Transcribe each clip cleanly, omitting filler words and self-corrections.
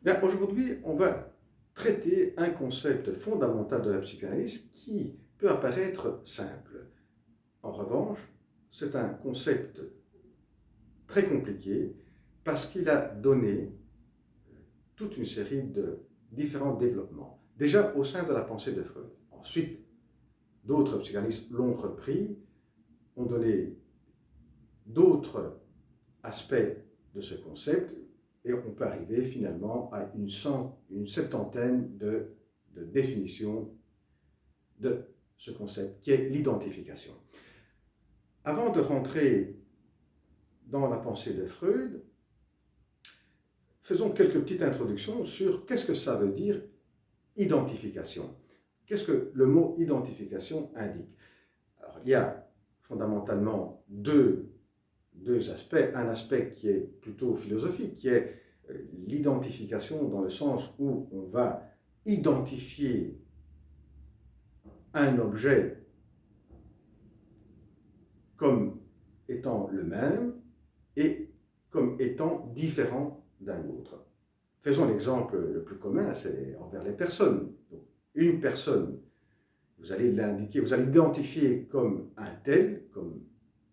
Bien, aujourd'hui, on va traiter un concept fondamental de la psychanalyse qui peut apparaître simple. En revanche, c'est un concept très compliqué parce qu'il a donné toute une série de différents développements. Déjà au sein de la pensée de Freud. Ensuite, d'autres psychanalystes l'ont repris, ont donné d'autres aspects de ce concept et on peut arriver finalement à une septantaine de définitions de ce concept qui est l'identification. Avant de rentrer dans la pensée de Freud, faisons quelques petites introductions sur qu'est-ce que ça veut dire identification. Qu'est-ce que le mot identification indique? Alors, il y a fondamentalement deux aspects. Un aspect qui est plutôt philosophique, qui est l'identification dans le sens où on va identifier un objet comme étant le même et comme étant différent d'un autre. Faisons l'exemple le plus commun, c'est envers les personnes. Donc, une personne, vous allez l'indiquer, vous allez l'identifier comme un tel, comme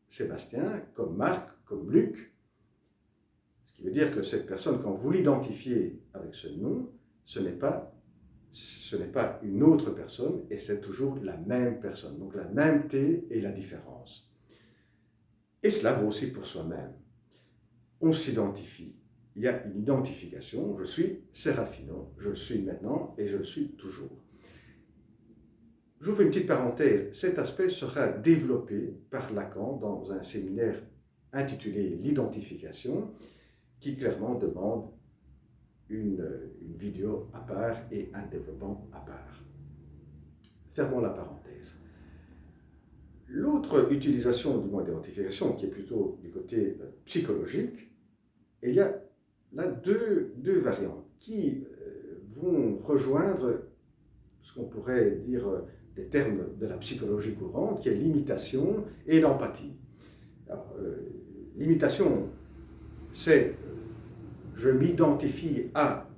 Sébastien, comme Marc, comme Luc. Ce qui veut dire que cette personne, quand vous l'identifiez avec ce nom, ce n'est pas une autre personne et c'est toujours la même personne. Donc la même T et la différence. Et cela vaut aussi pour soi-même. On s'identifie. Il y a une identification. Je suis Serafino, je le suis maintenant et je le suis toujours. J'ouvre une petite parenthèse. Cet aspect sera développé par Lacan dans un séminaire intitulé L'identification, qui clairement demande une vidéo à part et un développement à part. Fermons la parenthèse. L'autre utilisation du mot d'identification, qui est plutôt du côté psychologique, il y a là deux variantes qui vont rejoindre ce qu'on pourrait dire des termes de la psychologie courante, qui est l'imitation et l'empathie. L'imitation, c'est je m'identifie à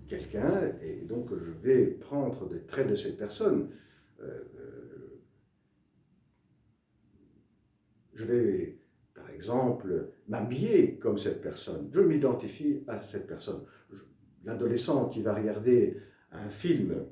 quelqu'un et donc je vais prendre des traits de cette personne. Je vais, par exemple, m'habiller comme cette personne. Je m'identifie à cette personne. L'adolescent qui va regarder un film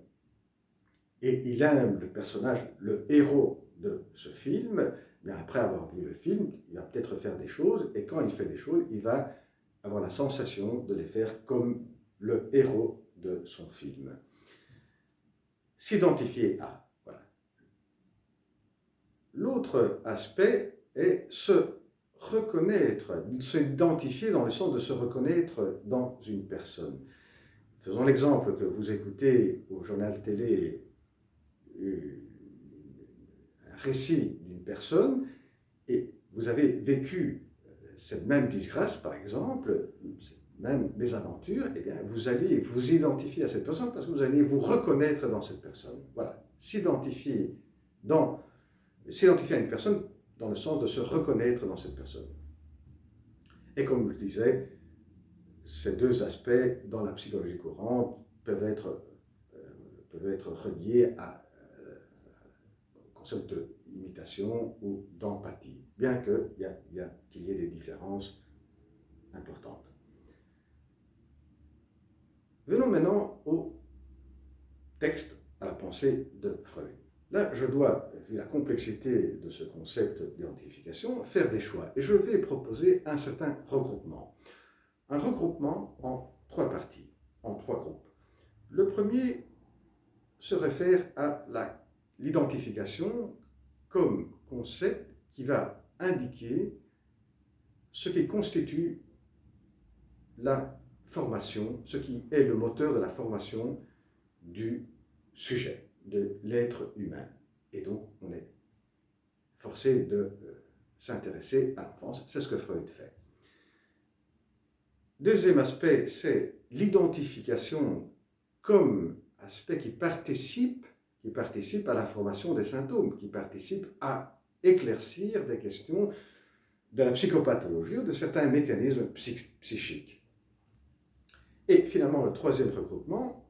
et il aime le personnage, le héros de ce film, mais après avoir vu le film, il va peut-être faire des choses et quand il fait des choses, il va avoir la sensation de les faire comme le héros de son film. S'identifier à. Voilà. L'autre aspect est se reconnaître, s'identifier dans le sens de se reconnaître dans une personne. Faisons l'exemple que vous écoutez au journal télé un récit d'une personne et vous avez vécu cette même disgrâce, par exemple, même mésaventures, eh bien, vous allez vous identifier à cette personne parce que vous allez vous reconnaître dans cette personne. Voilà, s'identifier à une personne dans le sens de se reconnaître dans cette personne. Et comme je disais, ces deux aspects dans la psychologie courante peuvent être reliés au concept d'imitation ou d'empathie, bien qu'il y ait des différences importantes. Venons maintenant au texte, à la pensée de Freud. Là, je dois, vu la complexité de ce concept d'identification, faire des choix. Et je vais proposer un certain regroupement. Un regroupement en trois parties, en trois groupes. Le premier se réfère à l'identification comme concept qui va indiquer ce qui constitue la formation, ce qui est le moteur de la formation du sujet, de l'être humain. Et donc, on est forcé de s'intéresser à l'enfance. C'est ce que Freud fait. Deuxième aspect, c'est l'identification comme aspect qui participe à la formation des symptômes, qui participe à éclaircir des questions de la psychopathologie ou de certains mécanismes psychiques. Et finalement, le troisième regroupement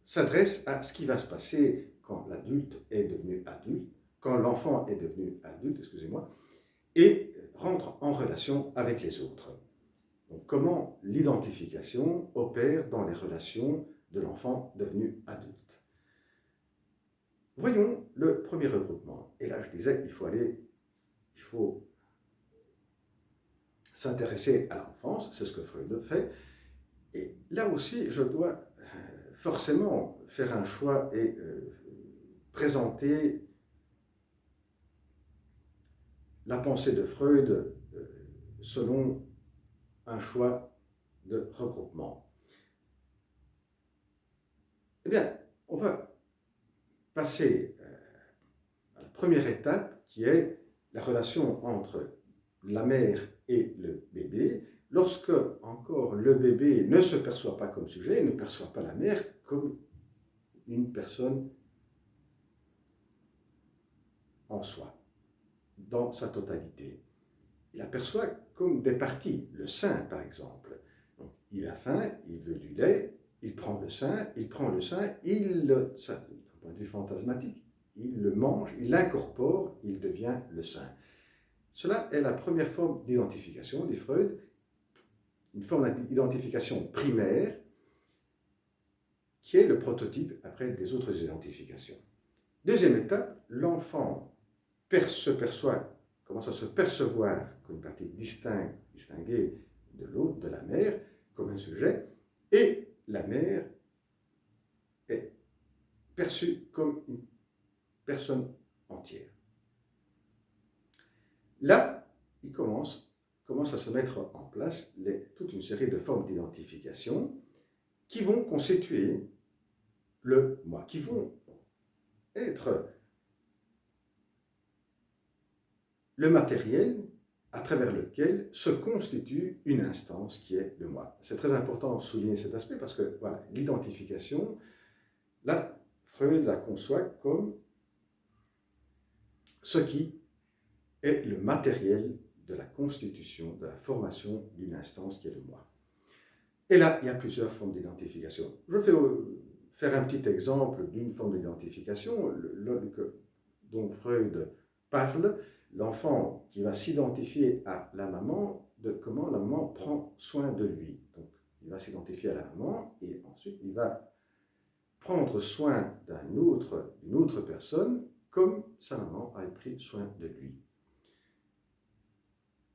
s'adresse à ce qui va se passer quand l'adulte est devenu adulte, quand l'enfant est devenu adulte, excusez-moi, et rentre en relation avec les autres. Donc, comment l'identification opère dans les relations de l'enfant devenu adulte. Voyons le premier regroupement. Et là, je disais, il faut s'intéresser à l'enfance, c'est ce que Freud fait. Et là aussi, je dois forcément faire un choix et présenter la pensée de Freud selon un choix de regroupement. Eh bien, on va passer à la première étape qui est la relation entre la mère et le bébé, lorsque encore le bébé ne se perçoit pas comme sujet, ne perçoit pas la mère comme une personne en soi, dans sa totalité. Il la perçoit comme des parties, le sein par exemple. Donc, il a faim, il veut du lait, il prend le sein, d'un point de vue fantasmatique, il le mange, il l'incorpore, il devient le sein. Cela est la première forme d'identification, dit Freud, une forme d'identification primaire qui est le prototype après des autres identifications. Deuxième étape, l'enfant commence à se percevoir comme une partie distinguée de l'autre, de la mère, comme un sujet, et la mère est perçue comme une personne entière. Là, il commence à se mettre en place toute une série de formes d'identification qui vont constituer le moi, qui vont être le matériel à travers lequel se constitue une instance qui est le moi. C'est très important de souligner cet aspect parce que voilà, l'identification, là, Freud la conçoit comme ce qui est le matériel de la constitution, de la formation d'une instance qui est le moi. Et là, il y a plusieurs formes d'identification. Je vais faire un petit exemple d'une forme d'identification dont Freud parle, l'enfant qui va s'identifier à la maman, de comment la maman prend soin de lui. Donc, il va s'identifier à la maman et ensuite il va prendre soin d'une autre personne comme sa maman a pris soin de lui.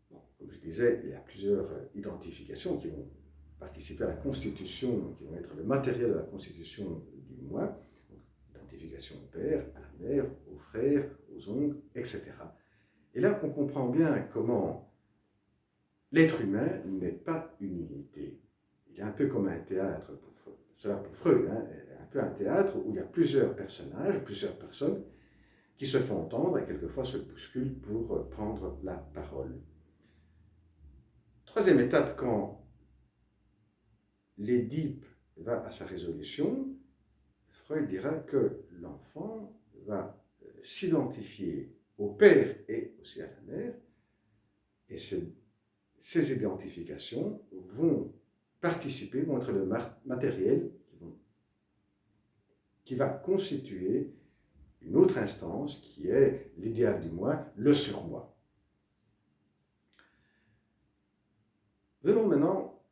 Bon, comme je disais, il y a plusieurs identifications qui vont participer à la constitution, qui vont être le matériel de la constitution du moi. Donc, identification au père, à la mère, aux frères, aux oncles, etc. Et là, on comprend bien comment l'être humain n'est pas une unité. Il est un peu comme un théâtre, cela pour Freud, un peu un théâtre où il y a plusieurs personnages, plusieurs personnes qui se font entendre et quelquefois se bousculent pour prendre la parole. Troisième étape, quand l'Édipe va à sa résolution, Freud dira que l'enfant va s'identifier au père et aussi à la mère, et ces identifications vont être le matériel qui va constituer une autre instance qui est l'idéal du moi, le surmoi. Venons maintenant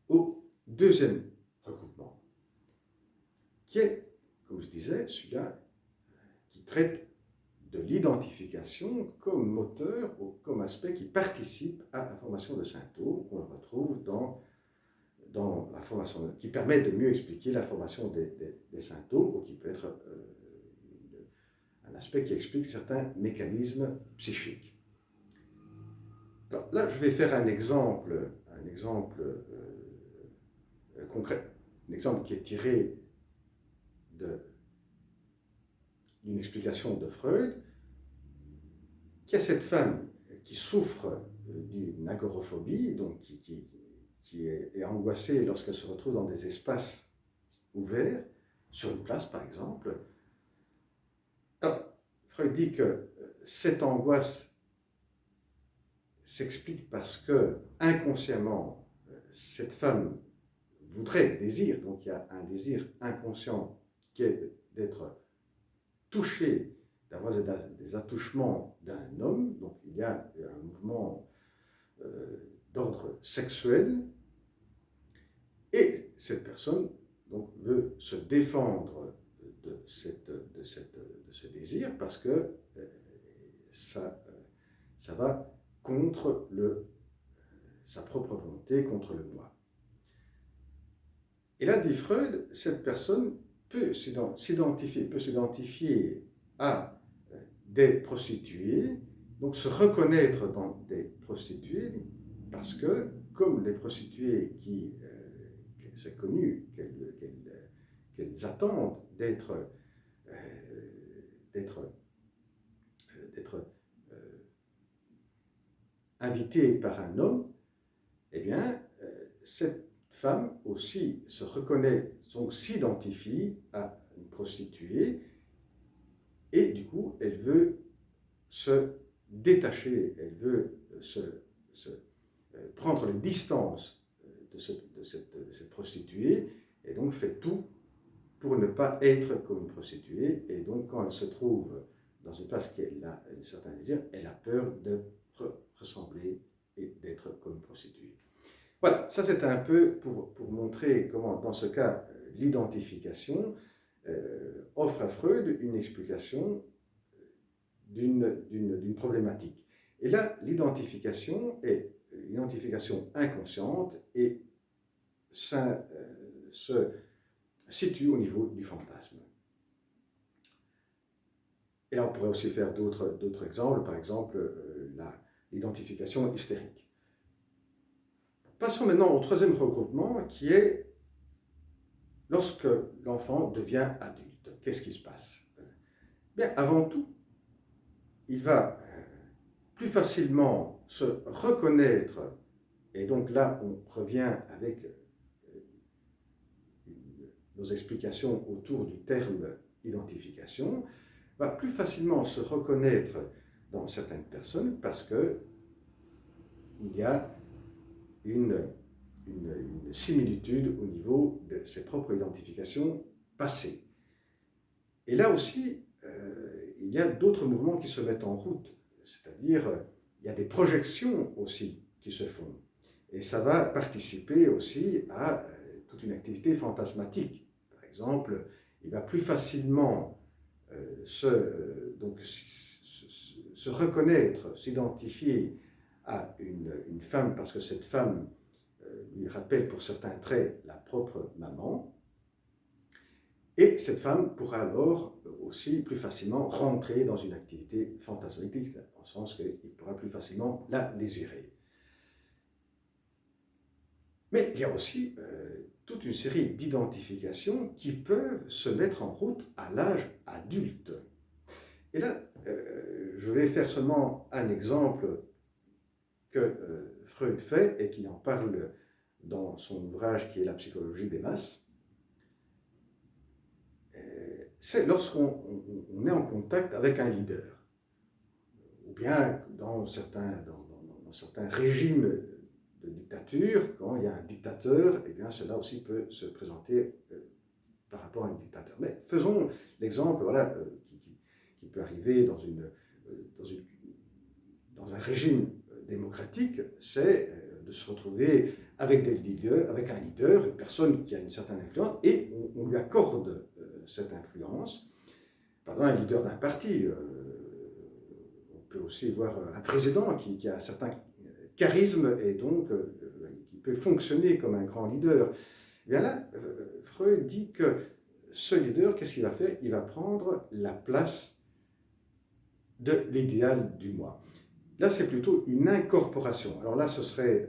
au deuxième regroupement, qui est, comme je disais, celui-là qui traite de l'identification comme moteur ou comme aspect qui participe à la formation de symptômes qu'on retrouve dans la formation, qui permet de mieux expliquer la formation des symptômes ou qui peut être un aspect qui explique certains mécanismes psychiques. Alors, là, je vais faire un exemple concret, un exemple qui est tiré d'une explication de Freud, qui a cette femme qui souffre d'une agoraphobie, donc qui est angoissée lorsqu'elle se retrouve dans des espaces ouverts, sur une place par exemple. Alors, Freud dit que cette angoisse s'explique parce que inconsciemment, cette femme voudrait, désire. Donc il y a un désir inconscient qui est d'être touché, d'avoir des attouchements d'un homme. Donc il y a un mouvement d'ordre sexuel. Et cette personne donc, veut se défendre de ce désir parce que ça va contre sa propre volonté, contre le moi. Et là, dit Freud, cette personne peut s'identifier à des prostituées, donc se reconnaître dans des prostituées, parce que, comme les prostituées c'est connu qu'elles attendent d'être invitées par un homme, eh bien, cette femme aussi se reconnaît, donc s'identifie à une prostituée, et du coup, elle veut se détacher, elle veut prendre les distances de cette prostituée, et donc fait tout pour ne pas être comme une prostituée. Et donc, quand elle se trouve dans une place qu'elle a un certain désir, elle a peur de ressembler et d'être comme une prostituée. Voilà, ça c'est un peu pour montrer comment, dans ce cas, l'identification offre à Freud une explication d'une problématique. Et là, l'identification est une identification inconsciente et ça se situe au niveau du fantasme. Et là, on pourrait aussi faire d'autres exemples, par exemple l'identification hystérique. Passons maintenant au troisième regroupement qui est lorsque l'enfant devient adulte. Qu'est-ce qui se passe? Bien, avant tout, il va plus facilement se reconnaître, et donc là, on revient avec nos explications autour du terme identification, va plus facilement se reconnaître dans certaines personnes parce que il y a une similitude au niveau de ses propres identifications passées. Et là aussi, il y a d'autres mouvements qui se mettent en route, c'est-à-dire il y a des projections aussi qui se font. Et ça va participer aussi à toute une activité fantasmatique. Par exemple, il va plus facilement se reconnaître, s'identifier à une femme parce que cette femme lui rappelle pour certains traits la propre maman. Et cette femme pourra alors aussi plus facilement rentrer dans une activité fantasmatique, en ce sens qu'il pourra plus facilement la désirer. Mais il y a aussi toute une série d'identifications qui peuvent se mettre en route à l'âge adulte. Et là, je vais faire seulement un exemple que Freud fait et qui en parle dans son ouvrage qui est La psychologie des masses. C'est lorsqu'on est en contact avec un leader, ou bien dans certains régimes de dictature, quand il y a un dictateur, eh bien cela aussi peut se présenter par rapport à un dictateur. Mais faisons l'exemple qui peut arriver dans un régime démocratique, c'est de se retrouver avec un leader, une personne qui a une certaine influence, et on lui accorde cette influence. Par exemple, un leader d'un parti, on peut aussi voir un président qui a un certain charisme et donc qui peut fonctionner comme un grand leader. Et bien là, Freud dit que ce leader, qu'est-ce qu'il va faire? Il va prendre la place de l'idéal du moi. Là, c'est plutôt une incorporation. Alors là, ce serait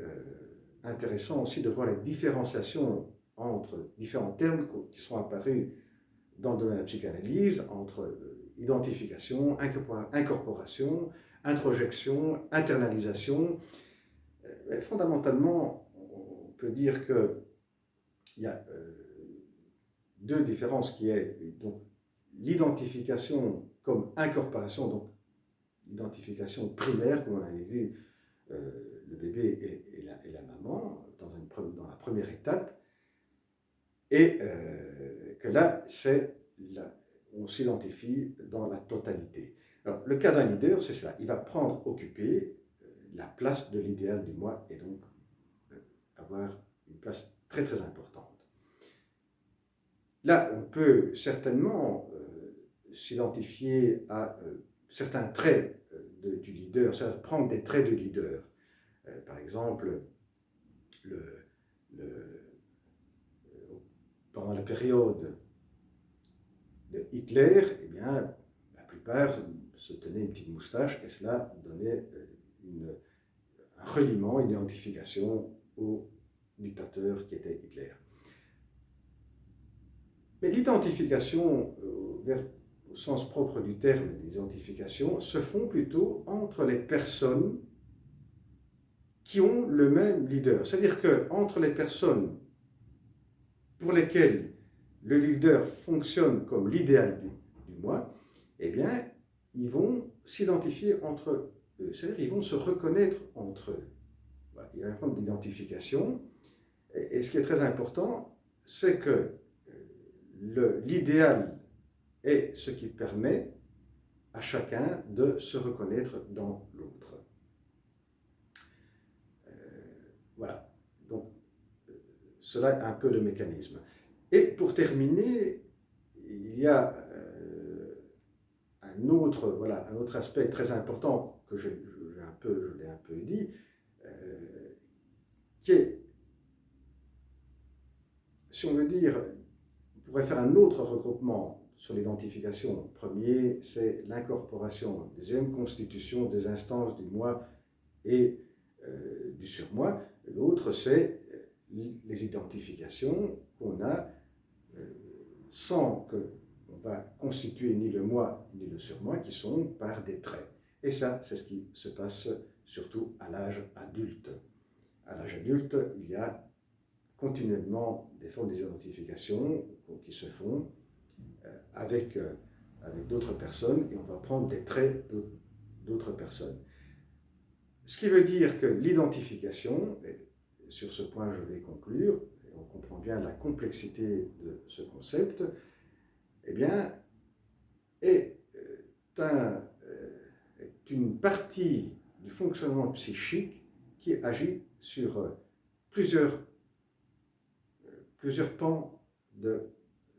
intéressant aussi de voir la différenciation entre différents termes qui sont apparus dans le domaine de la psychanalyse, entre identification, incorporation, introjection, internalisation. Fondamentalement, on peut dire qu'il y a deux différences qui est donc l'identification comme incorporation, donc l'identification primaire, comme on avait vu le bébé et la maman dans la première étape, et que là, on s'identifie dans la totalité. Alors, le cas d'un leader, c'est cela. Il va occuper la place de l'idéal du moi et donc avoir une place très très importante. Là, on peut certainement s'identifier à certains traits du leader, prendre des traits du leader. Par exemple, pendant la période de Hitler, eh bien, la plupart se tenaient une petite moustache et cela donnait un reliement, une identification au dictateur qui était Hitler. Mais l'identification, au sens propre du terme, l'identification, se font plutôt entre les personnes qui ont le même leader. C'est-à-dire qu'entre les personnes pour lesquelles le leader fonctionne comme l'idéal du moi, eh bien, ils vont s'identifier entre eux. C'est-à-dire qu'ils vont se reconnaître entre eux. Voilà, il y a une forme d'identification. Et ce qui est très important, c'est que l'idéal est ce qui permet à chacun de se reconnaître dans l'autre. Voilà. Donc, cela est un peu le mécanisme. Et pour terminer, il y a un autre aspect très important que je l'ai un peu dit, qui est, si on veut dire, on pourrait faire un autre regroupement sur l'identification. Premier, c'est l'incorporation. Deuxième, constitution des instances du moi et du surmoi. L'autre, c'est les identifications qu'on a sans qu'on va constituer ni le moi ni le surmoi, qui sont par des traits. Et ça, c'est ce qui se passe surtout à l'âge adulte. À l'âge adulte, il y a continuellement des formes d'identification qui se font avec d'autres personnes, et on va prendre des traits d'autres personnes. Ce qui veut dire que l'identification, et sur ce point je vais conclure, et on comprend bien la complexité de ce concept, eh bien, est une partie du fonctionnement psychique qui agit sur plusieurs pans de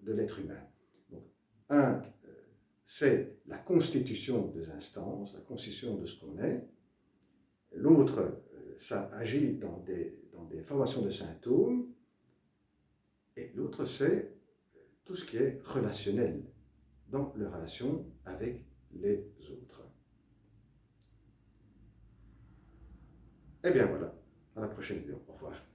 l'être humain. Donc, c'est la constitution des instances, la constitution de ce qu'on est. L'autre, ça agit dans des formations de symptômes. Et l'autre, c'est tout ce qui est relationnel, dans les relations avec les autres. Eh bien voilà, à la prochaine vidéo. Au revoir.